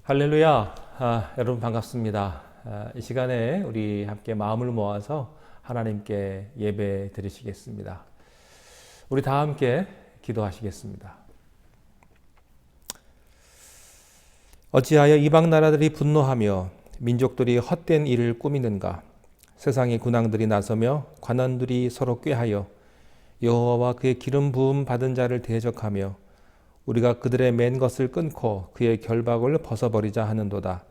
할렐루야. 여러분 반갑습니다. 이 시간에 우리 함께 마음을 모아서 하나님께 예배 드리시겠습니다. 우리 다 함께 기도하시겠습니다. 어찌하여 이방 나라들이 분노하며 민족들이 헛된 일을 꾸미는가? 세상의 군왕들이 나서며 관원들이 서로 꾀하여 여호와와 그의 기름 부음 받은 자를 대적하며 우리가 그들의 맨 것을 끊고 그의 결박을 벗어버리자 하는도다.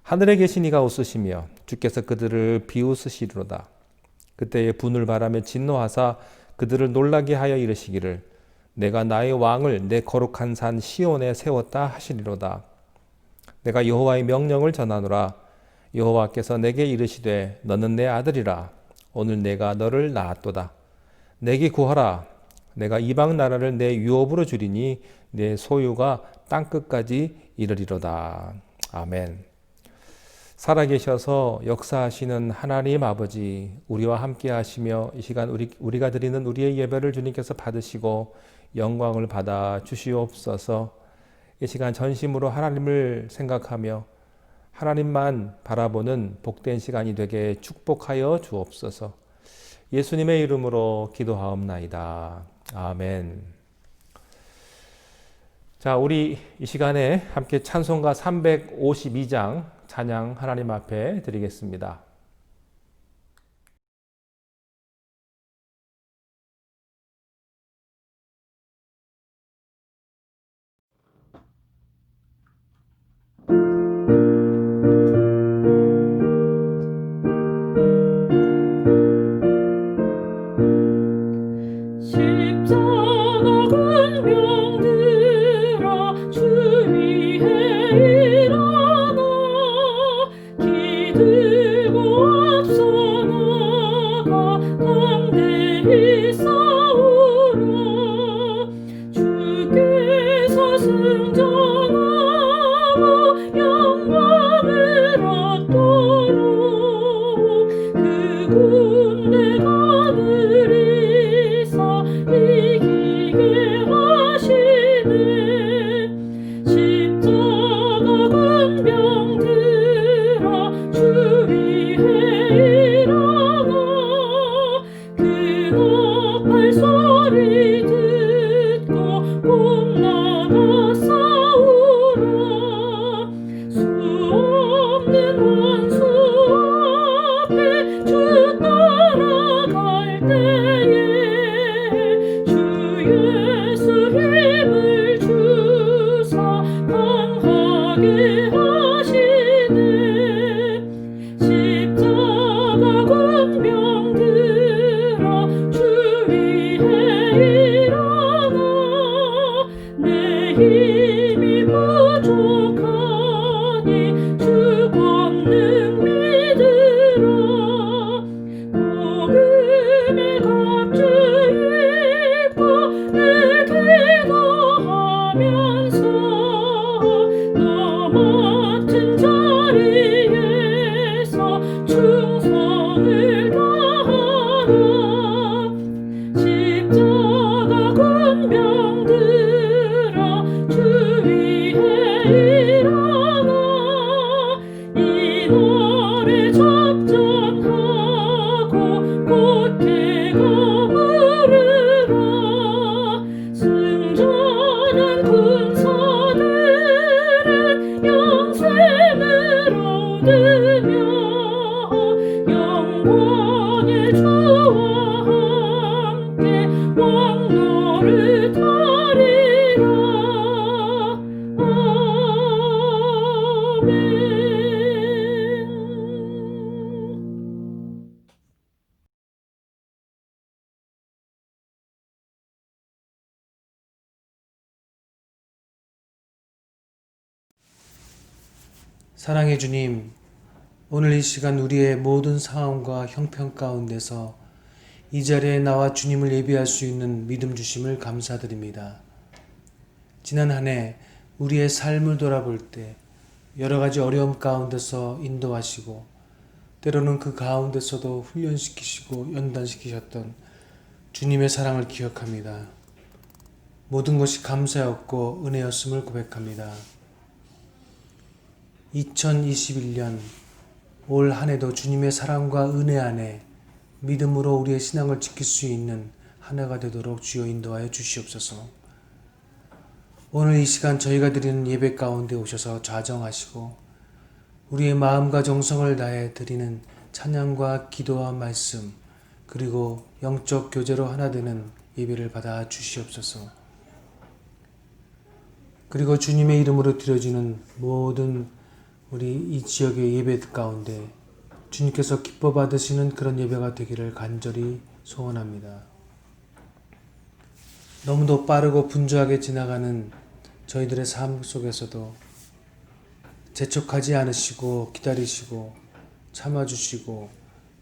하늘에 계신 이가 웃으시며 주께서 그들을 비웃으시리로다. 그때에 분을 바라며 진노하사 그들을 놀라게 하여 이르시기를 내가 나의 왕을 내 거룩한 산 시온에 세웠다 하시리로다. 내가 여호와의 명령을 전하노라. 여호와께서 내게 이르시되 너는 내 아들이라. 오늘 내가 너를 낳았도다. 내게 구하라. 내가 이방 나라를 내 유업으로 주리니 내 소유가 땅끝까지 이르리로다. 아멘. 살아계셔서 역사하시는 하나님 아버지, 우리와 함께 하시며 이 시간 우리가 드리는 우리의 예배를 주님께서 받으시고 영광을 받아 주시옵소서. 이 시간 전심으로 하나님을 생각하며 하나님만 바라보는 복된 시간이 되게 축복하여 주옵소서. 예수님의 이름으로 기도하옵나이다. 아멘. 자, 우리 이 시간에 함께 찬송가 352장 찬양 하나님 앞에 드리겠습니다. 십자가 군병들아 주 위에 일어나 기들고 앞서 나가 담대히 싸우라. 주께서 승천하고 영광을 얻도록 그 군대가 하늘이서 이기게 하시네. 십자가 군병들아 주 위에 일어나 그 나팔 소리 듣고 곧 나가 싸우라. 수 없는 원수 앞에 주 따라갈 때에 주 예수 힘을 주사 강하게 하시네. 십자가 군병들아 주 위에 일어나 내 힘이 부족하니 주 권능 믿으라. 복음의 갑주 입고 내게 기도하면서 나 맡은 자리에서 충성을 다하라. 십자가 군병들아 주 위에 일어나 이 노래 접전하고 곧게 거부르라. 승전한 군사들은 영생을 얻으며 영광의 주와 함께 왕노를 타리라. 아멘. 사랑의 주님, 오늘 이 시간 우리의 모든 상황과 형편 가운데서 이 자리에 나와 주님을 예배할 수 있는 믿음 주심을 감사드립니다. 지난 한 해 우리의 삶을 돌아볼 때 여러 가지 어려움 가운데서 인도하시고 때로는 그 가운데서도 훈련시키시고 연단시키셨던 주님의 사랑을 기억합니다. 모든 것이 감사였고 은혜였음을 고백합니다. 2021년 올 한 해도 주님의 사랑과 은혜 안에 믿음으로 우리의 신앙을 지킬 수 있는 한 해가 되도록 주여 인도하여 주시옵소서. 오늘 이 시간 저희가 드리는 예배 가운데 오셔서 좌정하시고 우리의 마음과 정성을 다해 드리는 찬양과 기도와 말씀 그리고 영적 교제로 하나 되는 예배를 받아 주시옵소서. 그리고 주님의 이름으로 드려지는 모든 우리 이 지역의 예배 가운데 주님께서 기뻐 받으시는 그런 예배가 되기를 간절히 소원합니다. 너무도 빠르고 분주하게 지나가는 저희들의 삶 속에서도 재촉하지 않으시고 기다리시고 참아주시고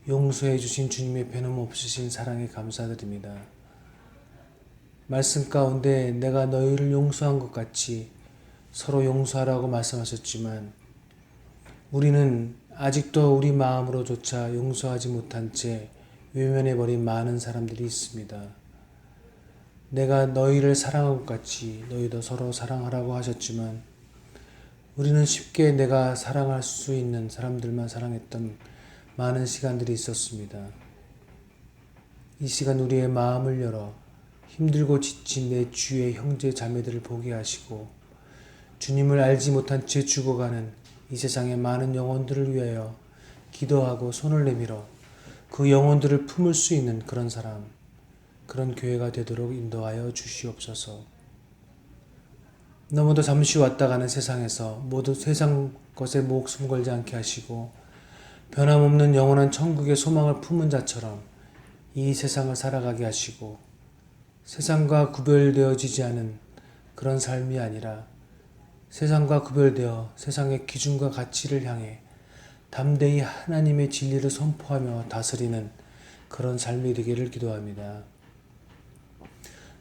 용서해 주신 주님의 변함없으신 사랑에 감사드립니다. 말씀 가운데 내가 너희를 용서한 것 같이 서로 용서하라고 말씀하셨지만 우리는 아직도 우리 마음으로조차 용서하지 못한 채 외면해버린 많은 사람들이 있습니다. 내가 너희를 사랑한 것 같이 너희도 서로 사랑하라고 하셨지만 우리는 쉽게 내가 사랑할 수 있는 사람들만 사랑했던 많은 시간들이 있었습니다. 이 시간 우리의 마음을 열어 힘들고 지친 내 주의 형제 자매들을 보게 하시고 주님을 알지 못한 채 죽어가는 이 세상의 많은 영혼들을 위하여 기도하고 손을 내밀어 그 영혼들을 품을 수 있는 그런 사람, 그런 교회가 되도록 인도하여 주시옵소서. 너무도 잠시 왔다 가는 세상에서 모두 세상 것에 목숨 걸지 않게 하시고 변함없는 영원한 천국의 소망을 품은 자처럼 이 세상을 살아가게 하시고 세상과 구별되어지지 않은 그런 삶이 아니라 세상과 구별되어 세상의 기준과 가치를 향해 담대히 하나님의 진리를 선포하며 다스리는 그런 삶이 되기를 기도합니다.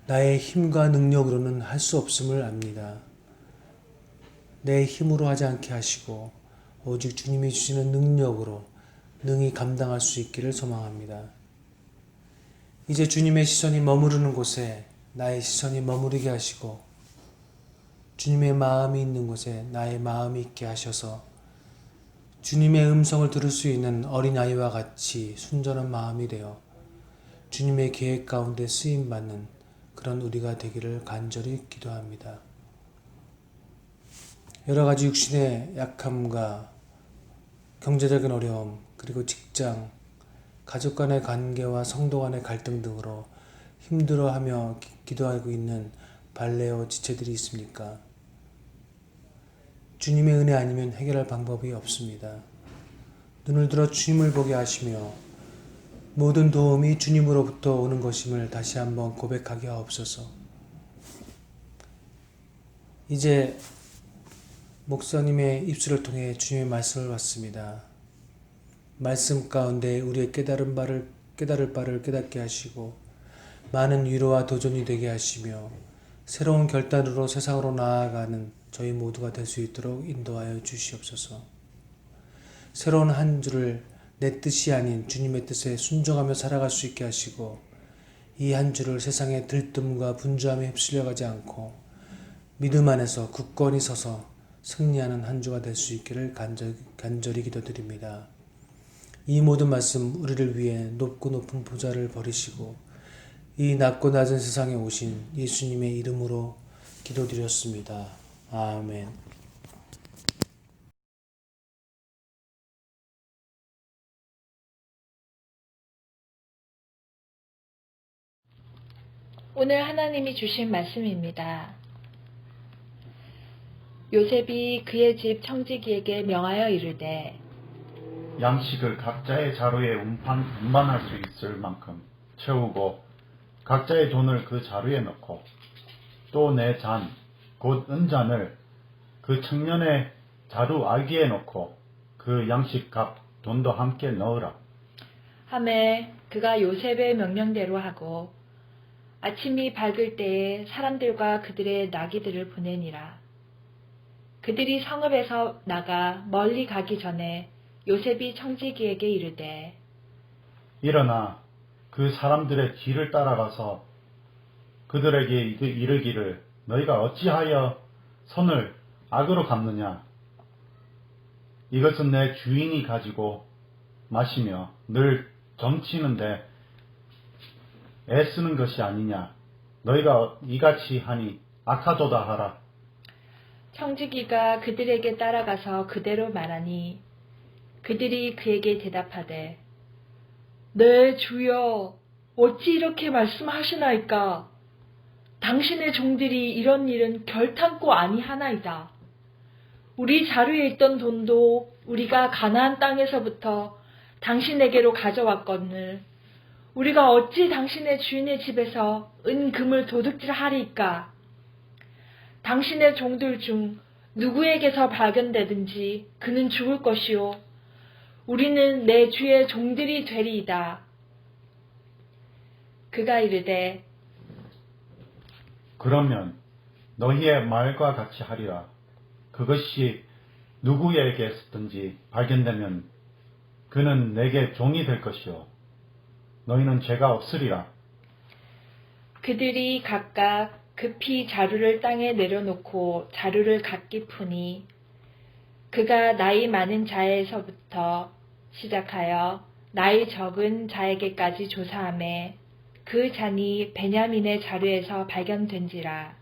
나의 힘과 능력으로는 할 수 없음을 압니다. 내 힘으로 하지 않게 하시고 오직 주님이 주시는 능력으로 능히 감당할 수 있기를 소망합니다. 이제 주님의 시선이 머무르는 곳에 나의 시선이 머무르게 하시고 주님의 마음이 있는 곳에 나의 마음이 있게 하셔서 주님의 음성을 들을 수 있는 어린아이와 같이 순전한 마음이 되어 주님의 계획 가운데 쓰임받는 그런 우리가 되기를 간절히 기도합니다. 여러 가지 육신의 약함과 경제적인 어려움, 그리고 직장, 가족 간의 관계와 성도 간의 갈등 등으로 힘들어하며 기도하고 있는 발레어 지체들이 있습니까? 주님의 은혜 아니면 해결할 방법이 없습니다. 눈을 들어 주님을 보게 하시며 모든 도움이 주님으로부터 오는 것임을 다시 한번 고백하게 하옵소서. 이제 목사님의 입술을 통해 주님의 말씀을 받습니다. 말씀 가운데 우리의 깨달을 바를 깨닫게 하시고 많은 위로와 도전이 되게 하시며 새로운 결단으로 세상으로 나아가는 저희 모두가 될 수 있도록 인도하여 주시옵소서. 새로운 한 주를 내 뜻이 아닌 주님의 뜻에 순종하며 살아갈 수 있게 하시고 이 한 주를 세상의 들뜸과 분주함에 휩쓸려가지 않고 믿음 안에서 굳건히 서서 승리하는 한 주가 될 수 있기를 간절히 기도드립니다. 이 모든 말씀 우리를 위해 높고 높은 보좌를 버리시고 이 낮고 낮은 세상에 오신 예수님의 이름으로 기도드렸습니다. 아멘. 오늘 하나님이 주신 말씀입니다. 요셉이 그의 집 청지기에게 명하여 이르되 양식을 각자의 자루에 운반할 수 있을 만큼 채우고 각자의 돈을 그 자루에 넣고 또 내 잔, 곧 은잔을 그 청년의 자루 알기에 넣고 그 양식 값 돈도 함께 넣으라. 하매 그가 요셉의 명령대로 하고 아침이 밝을 때에 사람들과 그들의 나귀들을 보내니라. 그들이 성읍에서 나가 멀리 가기 전에 요셉이 청지기에게 이르되 일어나 그 사람들의 뒤를 따라가서 그들에게 이르기를 너희가 어찌하여 선을 악으로 갚느냐. 이것은 내 주인이 가지고 마시며 늘 점치는데 애쓰는 것이 아니냐. 너희가 이같이 하니 악하도다 하라. 청지기가 그들에게 따라가서 그대로 말하니 그들이 그에게 대답하되 네 주여 어찌 이렇게 말씀하시나이까? 당신의 종들이 이런 일은 결탄코 아니하나이다. 우리 자루에 있던 돈도 우리가 가나안 땅에서부터 당신에게로 가져왔거늘 우리가 어찌 당신의 주인의 집에서 은금을 도둑질하리이까? 당신의 종들 중 누구에게서 발견되든지 그는 죽을 것이요 우리는 내 주의 종들이 되리이다. 그가 이르되 그러면 너희의 말과 같이 하리라. 그것이 누구에게서든지 발견되면 그는 내게 종이 될 것이요 너희는 죄가 없으리라. 그들이 각각 급히 자루를 땅에 내려놓고 자루를 각기 푸니 그가 나이 많은 자에서부터 시작하여 나이 적은 자에게까지 조사하매 그 잔이 베냐민의 자루에서 발견된지라.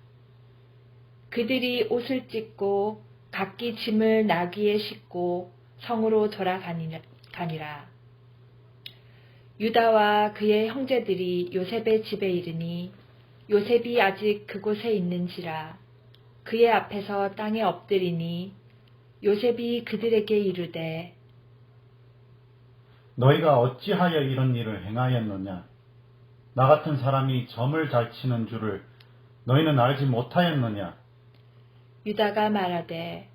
그들이 옷을 찢고 각기 짐을 나귀에 싣고 성으로 돌아가니라. 유다와 그의 형제들이 요셉의 집에 이르니 요셉이 아직 그곳에 있는지라. 그의 앞에서 땅에 엎드리니 요셉이 그들에게 이르되 너희가 어찌하여 이런 일을 행하였느냐? 나 같은 사람이 점을 잘 치는 줄을 너희는 알지 못하였느냐? 유다가 말하되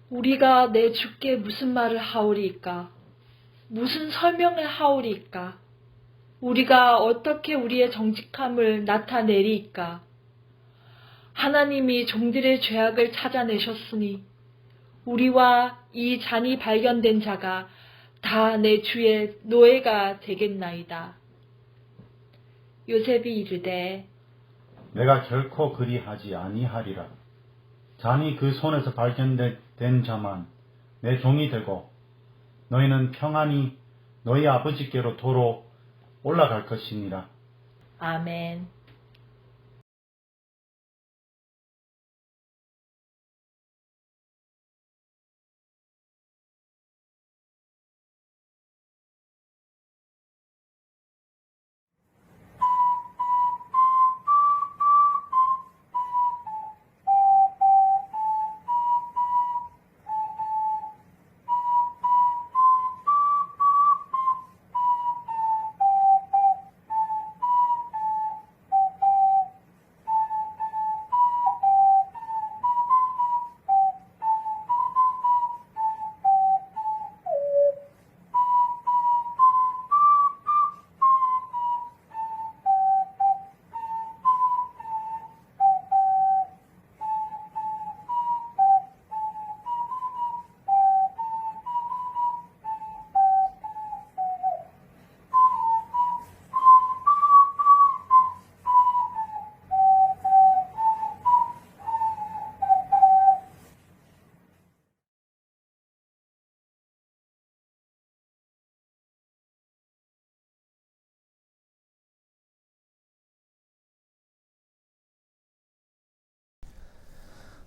우리가 내 주께 무슨 말을 하오리이까? 무슨 설명을 하오리이까? 우리가 어떻게 우리의 정직함을 나타내리이까? 하나님이 종들의 죄악을 찾아내셨으니 우리와 이 잔이 발견된 자가 다 내 주의 노예가 되겠나이다. 요셉이 이르되 내가 결코 그리하지 아니하리라. 잔이 그 손에서 발견된 자만 내 종이 되고 너희는 평안히 너희 아버지께로 도로 올라갈 것이니라. 아멘.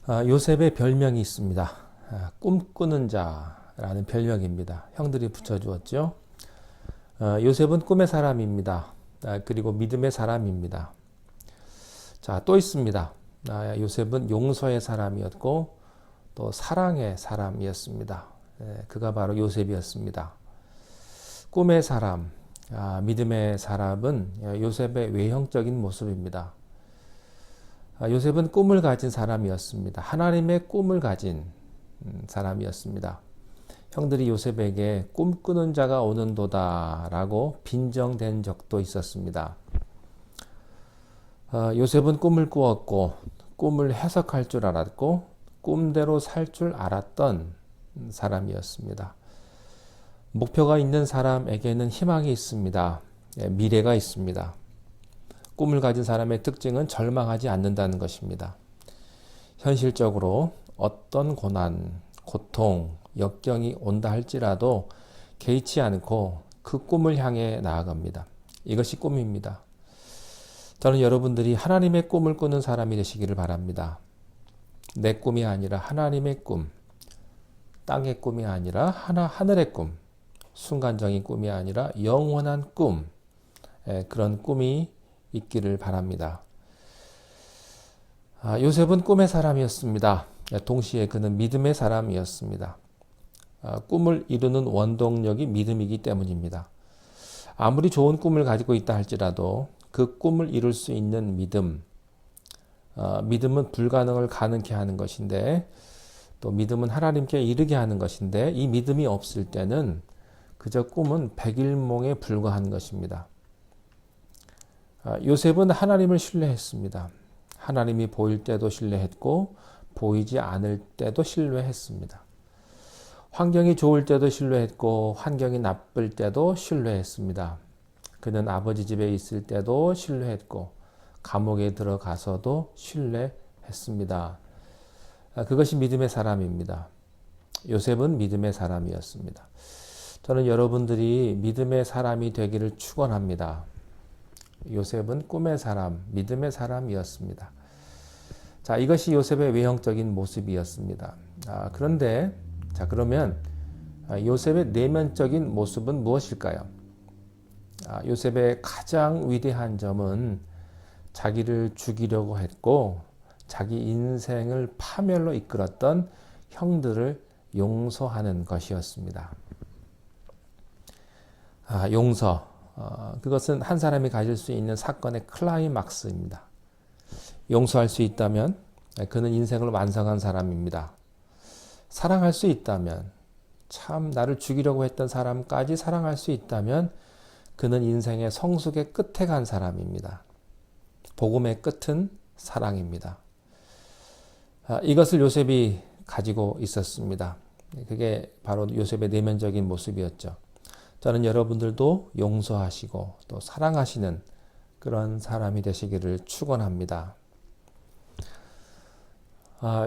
요셉의 별명이 있습니다. 꿈꾸는 자라는 별명입니다. 형들이 붙여주었죠. 요셉은 꿈의 사람입니다. 그리고 믿음의 사람입니다. 자, 또 있습니다. 요셉은 용서의 사람이었고 또 사랑의 사람이었습니다. 그가 바로 요셉이었습니다. 꿈의 사람, 믿음의 사람은 요셉의 외형적인 모습입니다. 요셉은 꿈을 가진 사람이었습니다. 하나님의 꿈을 가진 사람이었습니다. 형들이 요셉에게 꿈꾸는 자가 오는도다 라고 빈정된 적도 있었습니다. 요셉은 꿈을 꾸었고 꿈을 해석할 줄 알았고 꿈대로 살 줄 알았던 사람이었습니다. 목표가 있는 사람에게는 희망이 있습니다. 미래가 있습니다. 꿈을 가진 사람의 특징은 절망하지 않는다는 것입니다. 현실적으로 어떤 고난, 고통, 역경이 온다 할지라도 개의치 않고 그 꿈을 향해 나아갑니다. 이것이 꿈입니다. 저는 여러분들이 하나님의 꿈을 꾸는 사람이 되시기를 바랍니다. 내 꿈이 아니라 하나님의 꿈, 땅의 꿈이 아니라 하늘의 꿈, 순간적인 꿈이 아니라 영원한 꿈, 그런 꿈이 있기를 바랍니다. 요셉은 꿈의 사람이었습니다. 동시에 그는 믿음의 사람이었습니다. 꿈을 이루는 원동력이 믿음이기 때문입니다. 아무리 좋은 꿈을 가지고 있다 할지라도 그 꿈을 이룰 수 있는 믿음, 믿음은 불가능을 가능케 하는 것인데 또 믿음은 하나님께 이르게 하는 것인데 이 믿음이 없을 때는 그저 꿈은 백일몽에 불과한 것입니다. 요셉은 하나님을 신뢰했습니다. 하나님이 보일 때도 신뢰했고 보이지 않을 때도 신뢰했습니다. 환경이 좋을 때도 신뢰했고 환경이 나쁠 때도 신뢰했습니다. 그는 아버지 집에 있을 때도 신뢰했고 감옥에 들어가서도 신뢰했습니다. 그것이 믿음의 사람입니다. 요셉은 믿음의 사람이었습니다. 저는 여러분들이 믿음의 사람이 되기를 축원합니다. 요셉은 꿈의 사람, 믿음의 사람이었습니다. 자, 이것이 요셉의 외형적인 모습이었습니다. 그런데 그러면 요셉의 내면적인 모습은 무엇일까요? 요셉의 가장 위대한 점은 자기를 죽이려고 했고 자기 인생을 파멸로 이끌었던 형들을 용서하는 것이었습니다. 용서, 그것은 한 사람이 가질 수 있는 사건의 클라이막스입니다. 용서할 수 있다면 그는 인생을 완성한 사람입니다. 사랑할 수 있다면, 참 나를 죽이려고 했던 사람까지 사랑할 수 있다면 그는 인생의 성숙의 끝에 간 사람입니다. 복음의 끝은 사랑입니다. 이것을 요셉이 가지고 있었습니다. 그게 바로 요셉의 내면적인 모습이었죠. 저는 여러분들도 용서하시고 또 사랑하시는 그런 사람이 되시기를 축원합니다.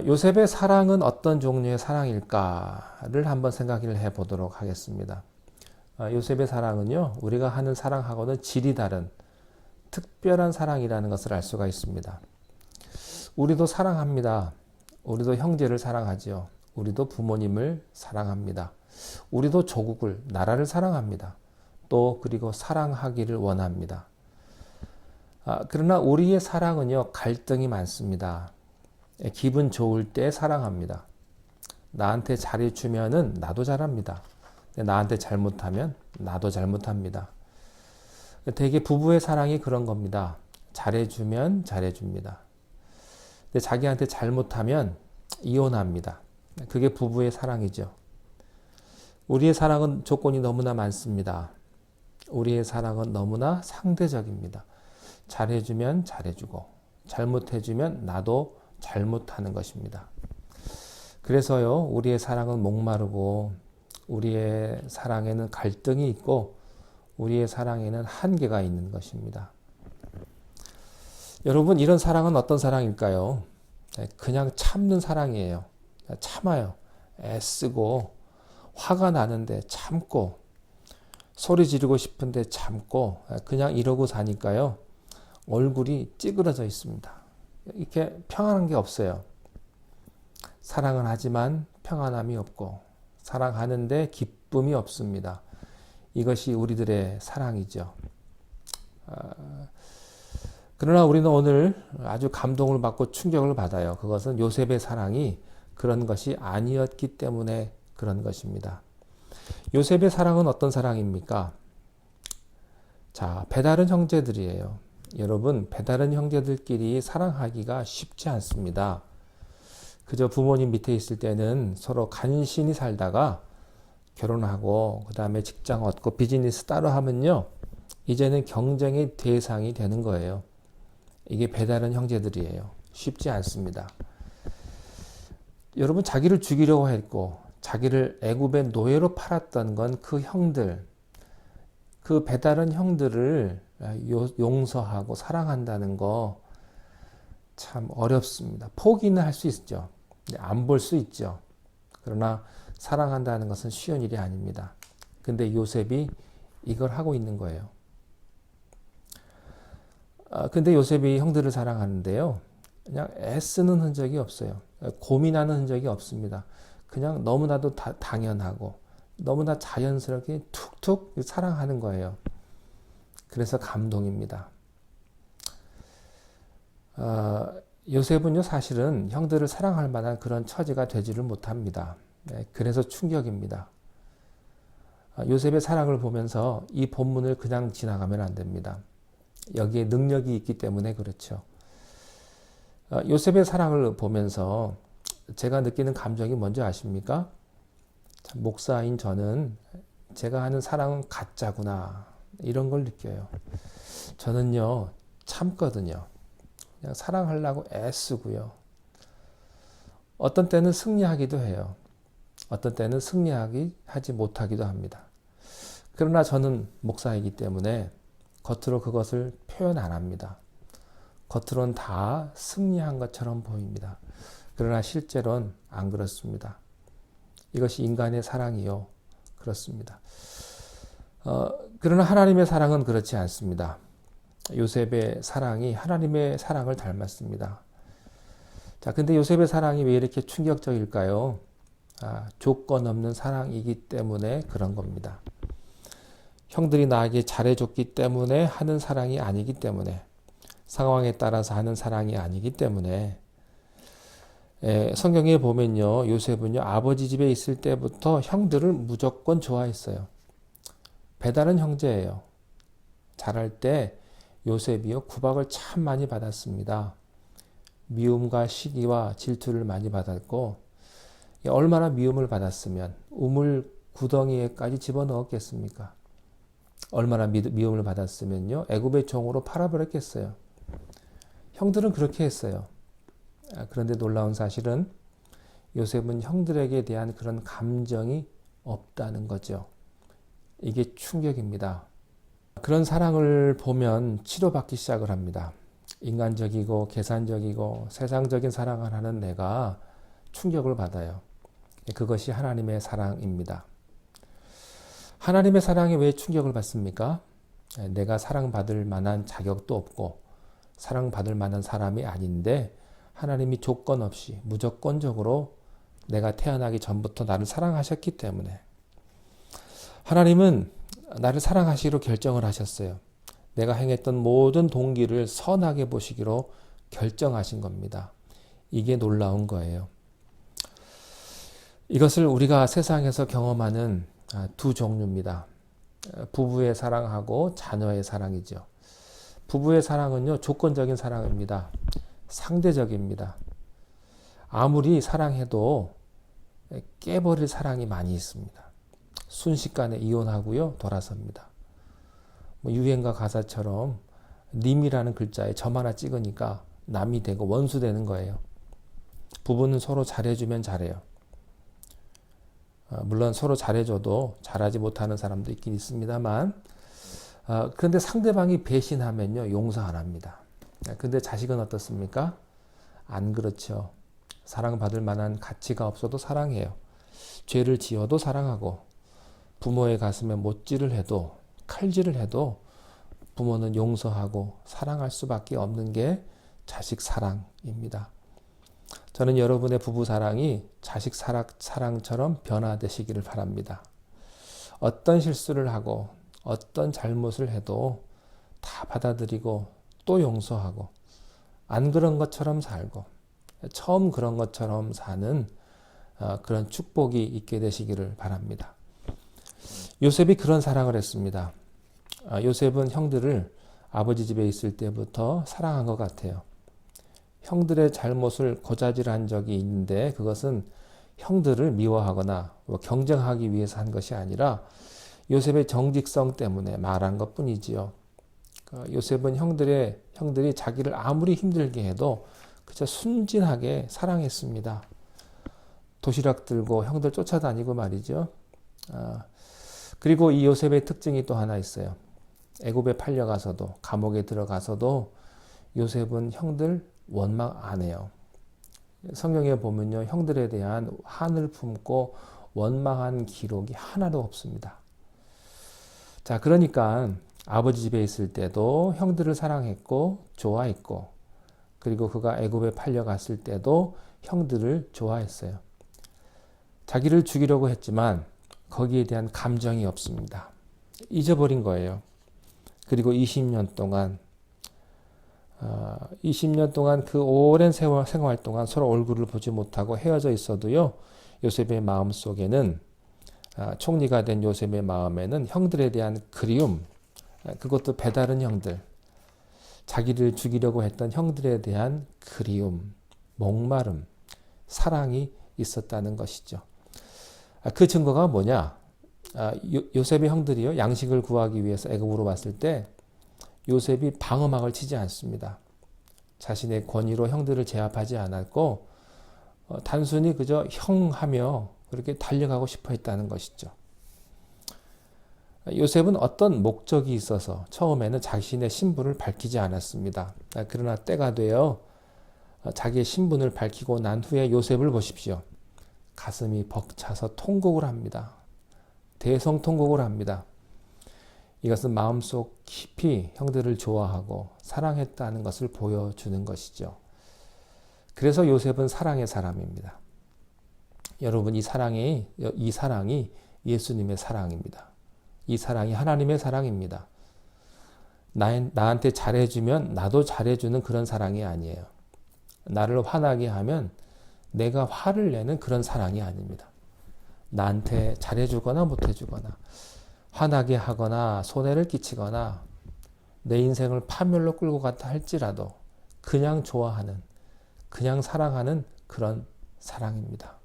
요셉의 사랑은 어떤 종류의 사랑일까를 한번 생각을 해보도록 하겠습니다. 요셉의 사랑은요, 우리가 하는 사랑하고는 질이 다른 특별한 사랑이라는 것을 알 수가 있습니다. 우리도 사랑합니다. 우리도 형제를 사랑하죠. 우리도 부모님을 사랑합니다. 우리도 조국을, 나라를 사랑합니다. 또 그리고 사랑하기를 원합니다. 그러나 우리의 사랑은요, 갈등이 많습니다. 기분 좋을 때 사랑합니다. 나한테 잘해주면은 나도 잘합니다. 나한테 잘못하면 나도 잘못합니다. 되게 부부의 사랑이 그런 겁니다. 잘해주면 잘해줍니다. 근데 자기한테 잘못하면 이혼합니다. 그게 부부의 사랑이죠. 우리의 사랑은 조건이 너무나 많습니다. 우리의 사랑은 너무나 상대적입니다. 잘해주면 잘해주고 잘못해주면 나도 잘못하는 것입니다. 그래서요, 우리의 사랑은 목마르고 우리의 사랑에는 갈등이 있고 우리의 사랑에는 한계가 있는 것입니다. 여러분, 이런 사랑은 어떤 사랑일까요? 그냥 참는 사랑이에요. 참아요. 애쓰고 화가 나는데 참고 소리 지르고 싶은데 참고 그냥 이러고 사니까요. 얼굴이 찌그러져 있습니다. 이렇게 평안한 게 없어요. 사랑은 하지만 평안함이 없고 사랑하는데 기쁨이 없습니다. 이것이 우리들의 사랑이죠. 그러나 우리는 오늘 아주 감동을 받고 충격을 받아요. 그것은 요셉의 사랑이 그런 것이 아니었기 때문에 그런 것입니다. 요셉의 사랑은 어떤 사랑입니까? 자, 배다른 형제들이에요. 여러분, 배다른 형제들끼리 사랑하기가 쉽지 않습니다. 그저 부모님 밑에 있을 때는 서로 간신히 살다가 결혼하고 그 다음에 직장 얻고 비즈니스 따로 하면요, 이제는 경쟁의 대상이 되는 거예요. 이게 배다른 형제들이에요. 쉽지 않습니다. 여러분, 자기를 죽이려고 했고 자기를 애굽의 노예로 팔았던 건 그 형들, 그 배다른 형들을 용서하고 사랑한다는 거 참 어렵습니다. 포기는 할 수 있죠. 안 볼 수 있죠. 그러나 사랑한다는 것은 쉬운 일이 아닙니다. 근데 요셉이 이걸 하고 있는 거예요. 근데 요셉이 형들을 사랑하는데요. 그냥 애쓰는 흔적이 없어요. 고민하는 흔적이 없습니다. 그냥 너무나도 당연하고 너무나 자연스럽게 툭툭 사랑하는 거예요. 그래서 감동입니다. 요셉은요, 사실은 형들을 사랑할 만한 그런 처지가 되지를 못합니다. 그래서 충격입니다. 요셉의 사랑을 보면서 이 본문을 그냥 지나가면 안 됩니다. 여기에 능력이 있기 때문에 그렇죠. 요셉의 사랑을 보면서 제가 느끼는 감정이 뭔지 아십니까? 목사인 저는 제가 하는 사랑은 가짜구나, 이런 걸 느껴요. 저는요, 참거든요. 그냥 사랑하려고 애쓰고요. 어떤 때는 승리하기도 해요. 어떤 때는 하지 못하기도 합니다. 그러나 저는 목사이기 때문에 겉으로 그것을 표현 안 합니다. 겉으로는 다 승리한 것처럼 보입니다. 그러나 실제로는 안 그렇습니다. 이것이 인간의 사랑이요. 그렇습니다. 그러나 하나님의 사랑은 그렇지 않습니다. 요셉의 사랑이 하나님의 사랑을 닮았습니다. 자, 근데 요셉의 사랑이 왜 이렇게 충격적일까요? 조건 없는 사랑이기 때문에 그런 겁니다. 형들이 나에게 잘해줬기 때문에 하는 사랑이 아니기 때문에, 상황에 따라서 하는 사랑이 아니기 때문에, 성경에 보면요, 요셉은요, 아버지 집에 있을 때부터 형들을 무조건 좋아했어요. 배다른 형제예요. 자랄 때 요셉이요, 구박을 참 많이 받았습니다. 미움과 시기와 질투를 많이 받았고, 얼마나 미움을 받았으면 우물 구덩이에까지 집어넣었겠습니까? 얼마나 미움을 받았으면요, 애굽의 종으로 팔아버렸겠어요. 형들은 그렇게 했어요. 그런데 놀라운 사실은 요셉은 형들에게 대한 그런 감정이 없다는 거죠. 이게 충격입니다. 그런 사랑을 보면 치료받기 시작을 합니다. 인간적이고 계산적이고 세상적인 사랑을 하는 내가 충격을 받아요. 그것이 하나님의 사랑입니다. 하나님의 사랑에 왜 충격을 받습니까? 내가 사랑받을 만한 자격도 없고 사랑받을 만한 사람이 아닌데 하나님이 조건 없이 무조건적으로 내가 태어나기 전부터 나를 사랑하셨기 때문에, 하나님은 나를 사랑하시기로 결정을 하셨어요. 내가 행했던 모든 동기를 선하게 보시기로 결정하신 겁니다. 이게 놀라운 거예요. 이것을 우리가 세상에서 경험하는 두 종류입니다. 부부의 사랑하고 자녀의 사랑이죠. 부부의 사랑은요, 조건적인 사랑입니다. 상대적입니다. 아무리 사랑해도 깨버릴 사랑이 많이 있습니다. 순식간에 이혼하고요, 돌아섭니다. 유행가 가사처럼 님이라는 글자에 점 하나 찍으니까 남이 되고 원수 되는 거예요. 부부는 서로 잘해주면 잘해요. 물론 서로 잘해줘도 잘하지 못하는 사람도 있긴 있습니다만, 그런데 상대방이 배신하면요, 용서 안 합니다. 근데 자식은 어떻습니까? 안 그렇죠. 사랑받을 만한 가치가 없어도 사랑해요. 죄를 지어도 사랑하고, 부모의 가슴에 못질을 해도, 칼질을 해도 부모는 용서하고 사랑할 수밖에 없는 게 자식 사랑입니다. 저는 여러분의 부부 사랑이 자식 사랑처럼 변화되시기를 바랍니다. 어떤 실수를 하고 어떤 잘못을 해도 다 받아들이고 또 용서하고, 안 그런 것처럼 살고 처음 그런 것처럼 사는 그런 축복이 있게 되시기를 바랍니다. 요셉이 그런 사랑을 했습니다. 요셉은 형들을 아버지 집에 있을 때부터 사랑한 것 같아요. 형들의 잘못을 고자질한 적이 있는데 그것은 형들을 미워하거나 경쟁하기 위해서 한 것이 아니라 요셉의 정직성 때문에 말한 것 뿐이지요. 요셉은 형들이 자기를 아무리 힘들게 해도 그저 순진하게 사랑했습니다. 도시락 들고 형들 쫓아다니고 말이죠. 그리고 이 요셉의 특징이 또 하나 있어요. 애굽에 팔려가서도, 감옥에 들어가서도 요셉은 형들 원망 안 해요. 성경에 보면요, 형들에 대한 한을 품고 원망한 기록이 하나도 없습니다. 자, 그러니까 아버지 집에 있을 때도 형들을 사랑했고 좋아했고, 그리고 그가 애굽에 팔려갔을 때도 형들을 좋아했어요. 자기를 죽이려고 했지만 거기에 대한 감정이 없습니다. 잊어버린 거예요. 그리고 20년 동안 그 오랜 생활 동안 서로 얼굴을 보지 못하고 헤어져 있어도요, 요셉의 마음속에는, 총리가 된 요셉의 마음에는 형들에 대한 그리움, 그것도 배다른 형들, 자기를 죽이려고 했던 형들에 대한 그리움, 목마름, 사랑이 있었다는 것이죠. 그 증거가 뭐냐? 요셉의 형들이요, 양식을 구하기 위해서 애굽으로 왔을 때 요셉이 방어막을 치지 않습니다. 자신의 권위로 형들을 제압하지 않았고 단순히 그저 형하며 그렇게 달려가고 싶어 했다는 것이죠. 요셉은 어떤 목적이 있어서 처음에는 자신의 신분을 밝히지 않았습니다. 그러나 때가 되어 자기의 신분을 밝히고 난 후에 요셉을 보십시오. 가슴이 벅차서 통곡을 합니다. 대성통곡을 합니다. 이것은 마음속 깊이 형들을 좋아하고 사랑했다는 것을 보여주는 것이죠. 그래서 요셉은 사랑의 사람입니다. 여러분, 이 사랑이 예수님의 사랑입니다. 이 사랑이 하나님의 사랑입니다. 나한테 잘해주면 나도 잘해주는 그런 사랑이 아니에요. 나를 화나게 하면 내가 화를 내는 그런 사랑이 아닙니다. 나한테 잘해주거나 못해주거나 화나게 하거나 손해를 끼치거나 내 인생을 파멸로 끌고 갔다 할지라도 그냥 좋아하는, 그냥 사랑하는 그런 사랑입니다.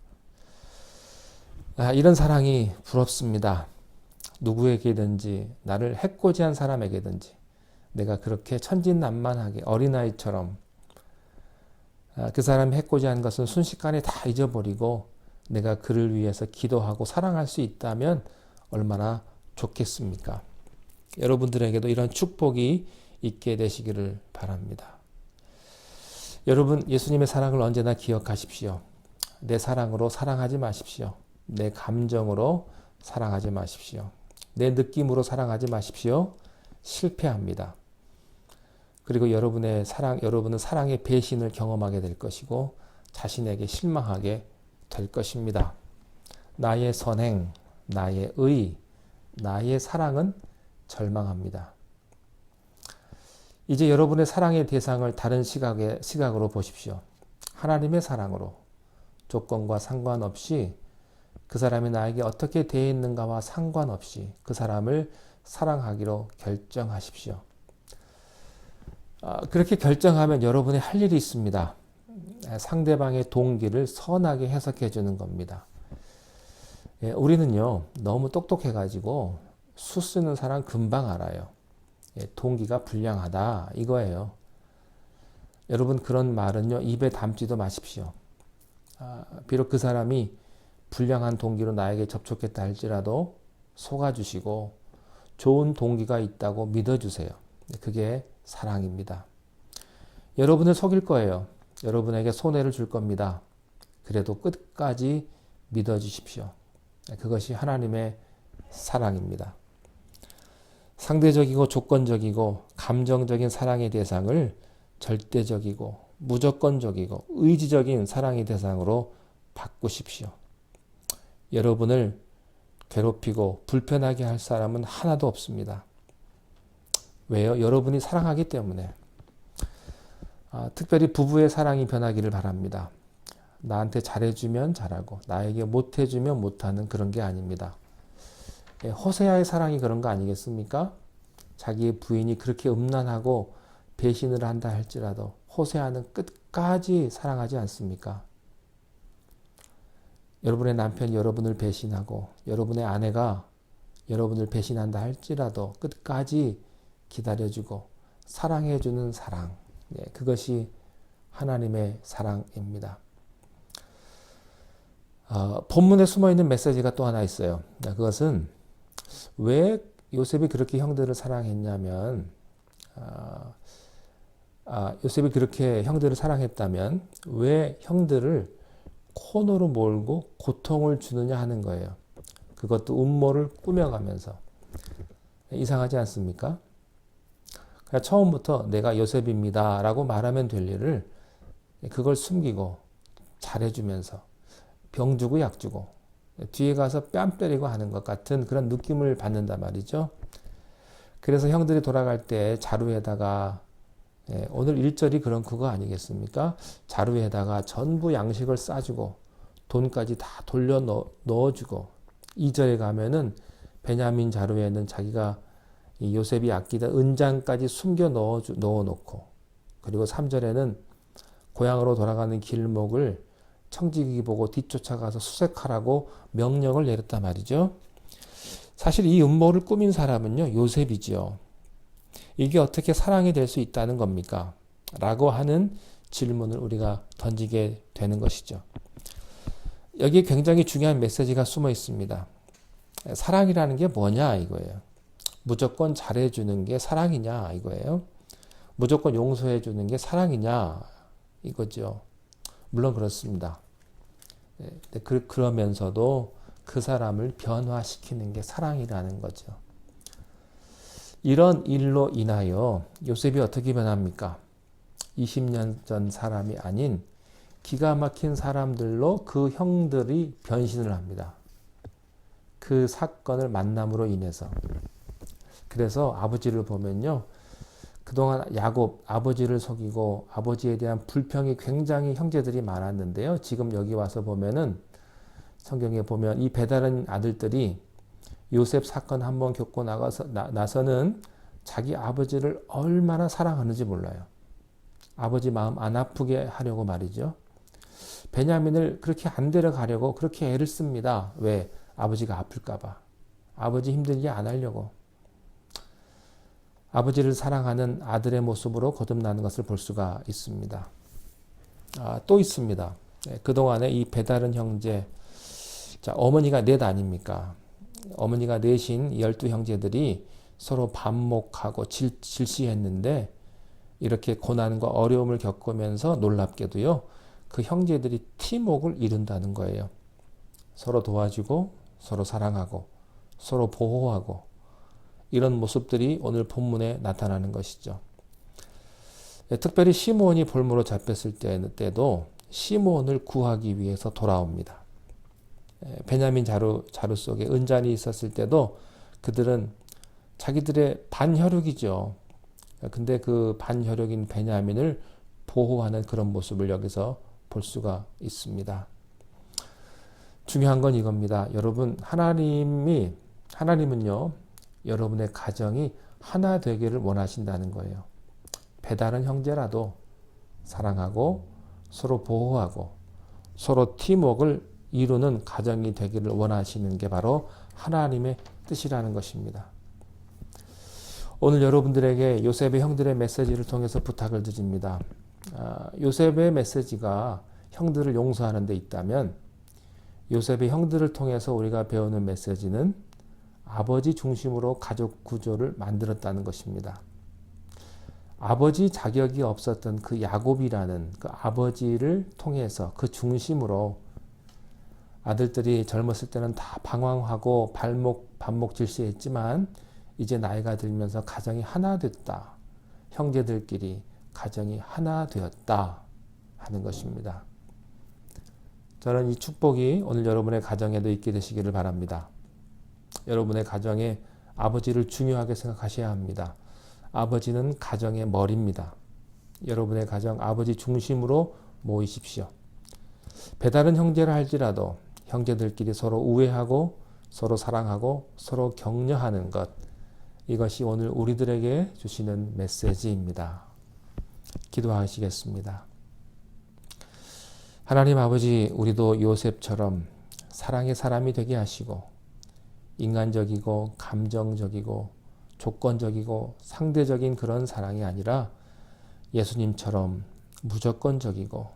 이런 사랑이 부럽습니다. 누구에게든지, 나를 해코지한 사람에게든지 내가 그렇게 천진난만하게 어린아이처럼 그 사람이 해코지한 것은 순식간에 다 잊어버리고 내가 그를 위해서 기도하고 사랑할 수 있다면 얼마나 좋겠습니까? 여러분들에게도 이런 축복이 있게 되시기를 바랍니다. 여러분, 예수님의 사랑을 언제나 기억하십시오. 내 사랑으로 사랑하지 마십시오. 내 감정으로 사랑하지 마십시오. 내 느낌으로 사랑하지 마십시오. 실패합니다. 그리고 여러분은 사랑의 배신을 경험하게 될 것이고 자신에게 실망하게 될 것입니다. 나의 선행, 나의 의, 나의 사랑은 절망합니다. 이제 여러분의 사랑의 대상을 다른 시각으로 보십시오. 하나님의 사랑으로 조건과 상관없이 그 사람이 나에게 어떻게 대했는가와 상관없이 그 사람을 사랑하기로 결정하십시오. 그렇게 결정하면 여러분이 할 일이 있습니다. 상대방의 동기를 선하게 해석해 주는 겁니다. 우리는요, 너무 똑똑해가지고 수 쓰는 사람 금방 알아요. 동기가 불량하다 이거예요. 여러분, 그런 말은요, 입에 담지도 마십시오. 비록 그 사람이 불량한 동기로 나에게 접촉했다 할지라도 속아주시고 좋은 동기가 있다고 믿어주세요. 그게 사랑입니다. 여러분을 속일 거예요. 여러분에게 손해를 줄 겁니다. 그래도 끝까지 믿어주십시오. 그것이 하나님의 사랑입니다. 상대적이고 조건적이고 감정적인 사랑의 대상을 절대적이고 무조건적이고 의지적인 사랑의 대상으로 바꾸십시오. 여러분을 괴롭히고 불편하게 할 사람은 하나도 없습니다. 왜요? 여러분이 사랑하기 때문에. 특별히 부부의 사랑이 변하기를 바랍니다. 나한테 잘해주면 잘하고 나에게 못해주면 못하는 그런 게 아닙니다. 호세아의 사랑이 그런 거 아니겠습니까? 자기의 부인이 그렇게 음란하고 배신을 한다 할지라도 호세아는 끝까지 사랑하지 않습니까? 여러분의 남편이 여러분을 배신하고 여러분의 아내가 여러분을 배신한다 할지라도 끝까지 기다려주고 사랑해주는 사랑, 그것이 하나님의 사랑입니다. 본문에 숨어있는 메시지가 또 하나 있어요. 그것은 왜 요셉이 그렇게 형들을 사랑했냐면, 요셉이 그렇게 형들을 사랑했다면 왜 형들을 코너로 몰고 고통을 주느냐 하는 거예요. 그것도 음모를 꾸며가면서. 이상하지 않습니까? 그러니까 처음부터 내가 요셉입니다 라고 말하면 될 일을 그걸 숨기고 잘해주면서 병 주고 약 주고 뒤에 가서 뺨 때리고 하는 것 같은 그런 느낌을 받는단 말이죠. 그래서 형들이 돌아갈 때 자루에다가 오늘 1절이 그런 그거 아니겠습니까? 자루에다가 전부 양식을 싸주고 돈까지 다 돌려 넣어주고 2절에 가면은 베냐민 자루에는 자기가 이 요셉이 아끼던 은장까지 숨겨 넣어놓고 그리고 3절에는 고향으로 돌아가는 길목을 청지기 보고 뒤쫓아가서 수색하라고 명령을 내렸단 말이죠. 사실 이 음모를 꾸민 사람은요, 요셉이지요. 이게 어떻게 사랑이 될 수 있다는 겁니까? 라고 하는 질문을 우리가 던지게 되는 것이죠. 여기에 굉장히 중요한 메시지가 숨어 있습니다. 사랑이라는 게 뭐냐 이거예요. 무조건 잘해주는 게 사랑이냐 이거예요. 무조건 용서해주는 게 사랑이냐 이거죠. 물론 그렇습니다. 그러면서도 그 사람을 변화시키는 게 사랑이라는 거죠. 이런 일로 인하여 요셉이 어떻게 변합니까? 20년 전 사람이 아닌 기가 막힌 사람들로 그 형들이 변신을 합니다. 그 사건을 만남으로 인해서. 그래서 아버지를 보면요. 그동안 야곱 아버지를 속이고 아버지에 대한 불평이 굉장히 형제들이 많았는데요. 지금 여기 와서 보면은 성경에 보면 이 배다른 아들들이 요셉 사건 한번 겪고 나서는 자기 아버지를 얼마나 사랑하는지 몰라요. 아버지 마음 안 아프게 하려고 말이죠. 베냐민을 그렇게 안 데려가려고 그렇게 애를 씁니다. 왜? 아버지가 아플까 봐. 아버지 힘들게 안 하려고. 아버지를 사랑하는 아들의 모습으로 거듭나는 것을 볼 수가 있습니다. 또 있습니다. 그동안에 이 배다른 형제, 자, 어머니가 넷 아닙니까? 어머니가 넷인 12형제들이 서로 반목하고 질시했는데 이렇게 고난과 어려움을 겪으면서 놀랍게도요. 그 형제들이 팀웍을 이룬다는 거예요. 서로 도와주고 서로 사랑하고 서로 보호하고 이런 모습들이 오늘 본문에 나타나는 것이죠. 특별히 시므온이 볼모로 잡혔을 때도 시므온을 구하기 위해서 돌아옵니다. 베냐민 자루 속에 은잔이 있었을 때도 그들은 자기들의 반혈육이죠. 근데 그 반혈육인 베냐민을 보호하는 그런 모습을 여기서 볼 수가 있습니다. 중요한 건 이겁니다. 여러분, 하나님은요, 여러분의 가정이 하나 되기를 원하신다는 거예요. 배다른 형제라도 사랑하고 서로 보호하고 서로 팀워크를 이루는 가정이 되기를 원하시는 게 바로 하나님의 뜻이라는 것입니다. 오늘 여러분들에게 요셉의 형들의 메시지를 통해서 부탁을 드립니다. 요셉의 메시지가 형들을 용서하는 데 있다면 요셉의 형들을 통해서 우리가 배우는 메시지는 아버지 중심으로 가족 구조를 만들었다는 것입니다. 아버지 자격이 없었던 그 야곱이라는 그 아버지를 통해서 그 중심으로 아들들이 젊었을 때는 다 방황하고 반목 질시했지만 이제 나이가 들면서 가정이 하나 됐다. 형제들끼리 가정이 하나 되었다 하는 것입니다. 저는 이 축복이 오늘 여러분의 가정에도 있게 되시기를 바랍니다. 여러분의 가정에 아버지를 중요하게 생각하셔야 합니다. 아버지는 가정의 머리입니다. 여러분의 가정 아버지 중심으로 모이십시오. 배다른 형제라 할지라도 형제들끼리 서로 우애하고 서로 사랑하고 서로 격려하는 것, 이것이 오늘 우리들에게 주시는 메시지입니다. 기도하시겠습니다. 하나님 아버지, 우리도 요셉처럼 사랑의 사람이 되게 하시고 인간적이고 감정적이고 조건적이고 상대적인 그런 사랑이 아니라 예수님처럼 무조건적이고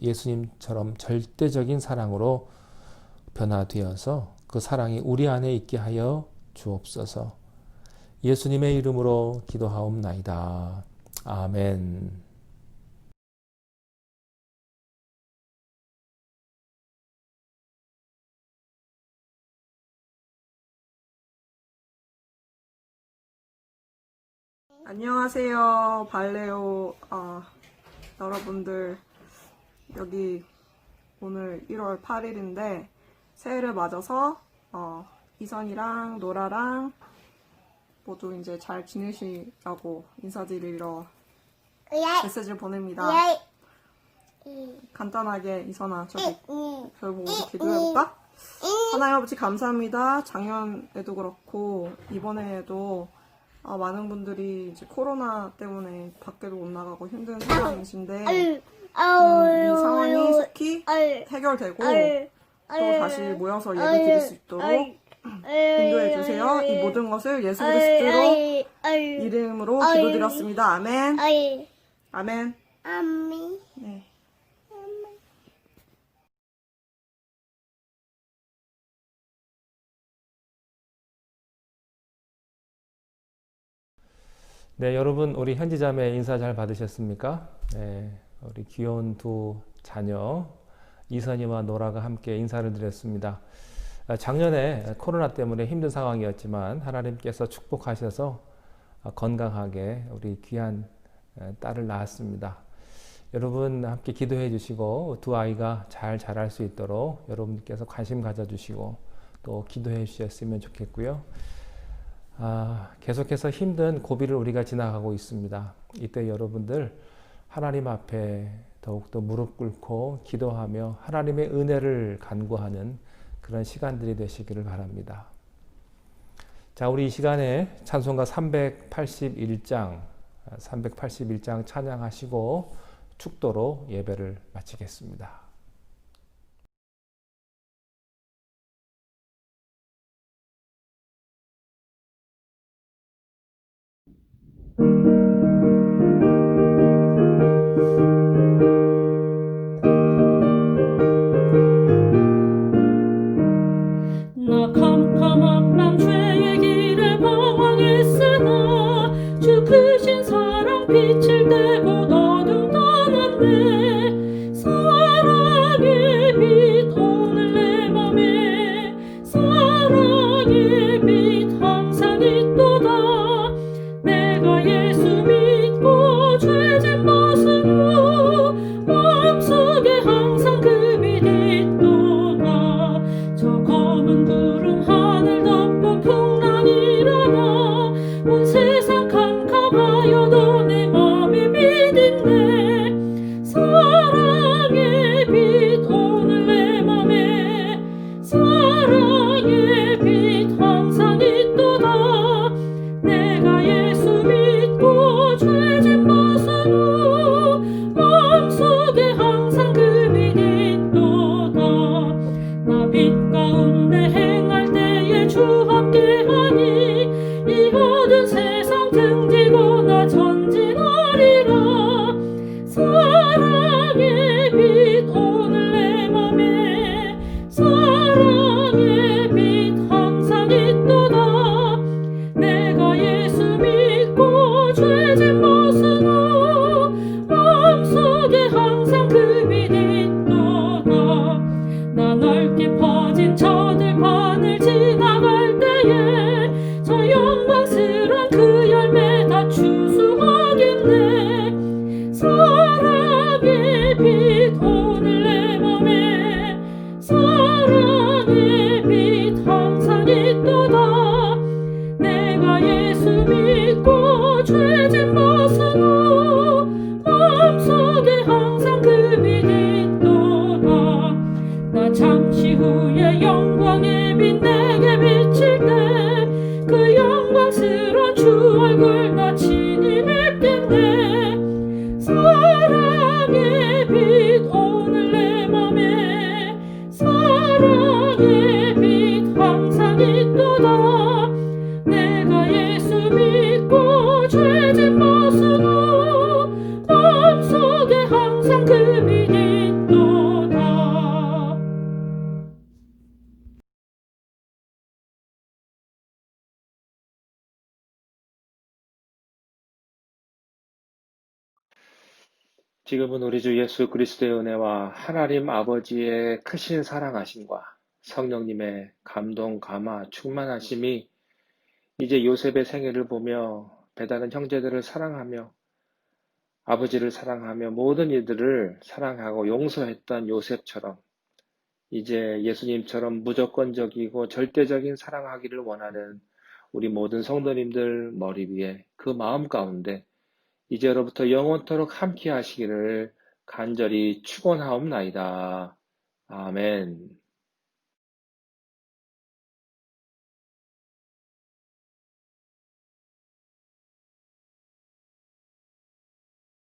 예수님처럼 절대적인 사랑으로 변화되어서 그 사랑이 우리 안에 있게 하여 주옵소서. 예수님의 이름으로 기도하옵나이다. 아멘. 안녕하세요, 발레오 여러분들. 여기 오늘 1월 8일인데 새해를 맞아서 이선이랑 노라랑 모두 이제 잘 지내시라고 인사드리러 메시지를 보냅니다. 간단하게 이선아, 저기 별 보고 기도해볼까? 하나님 아버지 감사합니다. 작년에도 그렇고 이번에도 많은 분들이 이제 코로나 때문에 밖에도 못 나가고 힘든 상황이신데 이 상황이 속히 해결되고 또 다시 모여서 예배 드릴 수 있도록 인도해 주세요. 이 모든 것을 예수 그리스도로 이름으로 기도드렸습니다. 아멘. 아멘. 네. 네, 여러분 우리 현지자매 인사 잘 받으셨습니까? 네, 우리 귀여운 두 자녀 이선이와 노라가 함께 인사를 드렸습니다. 작년에 코로나 때문에 힘든 상황이었지만 하나님께서 축복하셔서 건강하게 우리 귀한 딸을 낳았습니다. 여러분 함께 기도해 주시고 두 아이가 잘 자랄 수 있도록 여러분께서 관심 가져주시고 또 기도해 주셨으면 좋겠고요. 계속해서 힘든 고비를 우리가 지나가고 있습니다. 이때 여러분들 하나님 앞에 더욱더 무릎 꿇고 기도하며 하나님의 은혜를 간구하는 그런 시간들이 되시기를 바랍니다. 자, 우리 이 시간에 찬송가 381장 찬양하시고 축도로 예배를 마치겠습니다. 나 캄캄한 밤 죄의 길에 방황했으나 주 크신 사랑 빛을 떼고 어둠 떠났네. 사랑의 빛 오늘 내 맘에 사랑의 빛 항상 있도다. 내가 예수 믿고 죄진 벗은 후 마음속에 항상 그 빛 있도다. 저 검은 구름 하늘 덮고 풍랑 일어나 온 세상 캄캄하여도 내 맘에 빛 있네. 사랑의 빛 오늘 내 맘에 사랑의 빛 항상 있도다. 내가 예수 믿고 죄진 벗은 후 마음속에 항상 그 빛 있도다. 나 빛 가운데 행할 때에 주 함께하니 이 어두운 세상 등지고 나 전진하리라. 사랑의 빛 오늘 내 맘에 사랑의 빛 항상 있도다. 내가 예수 믿고 죄진 벗은 후 마음속에 항상 그 빛 있도다. 나 넓게 퍼진 저 들판을 지나갈 때에 저 영광스런 그 열매 다 추수하겠네. 사랑의 빛 오늘 내 맘에 사랑의 빛 항상 있도다. 내가 예수 믿고 죄진 벗은 후 마음속에 항상 그 빛 있도다. 나 잠시 후에 영광의 빛 내게 비칠 때 그 영광스러운 주 얼굴 나 친히 뵙겠네. 사랑의 빛 오늘 내 맘에 사랑의 빛 항상 있도다. 내가 예수 믿고 죄진 벗은 후 마음속에 항상 그 빛 있도다. 지금은 우리 주 예수 그리스도의 은혜와 하나님 아버지의 크신 사랑하심과 성령님의 감동, 감화, 충만하심이 이제 요셉의 생애를 보며 배다른 형제들을 사랑하며 아버지를 사랑하며 모든 이들을 사랑하고 용서했던 요셉처럼 이제 예수님처럼 무조건적이고 절대적인 사랑하기를 원하는 우리 모든 성도님들 머리 위에 그 마음 가운데 이제로부터 영원토록 함께 하시기를 간절히 축원하옵나이다. 아멘.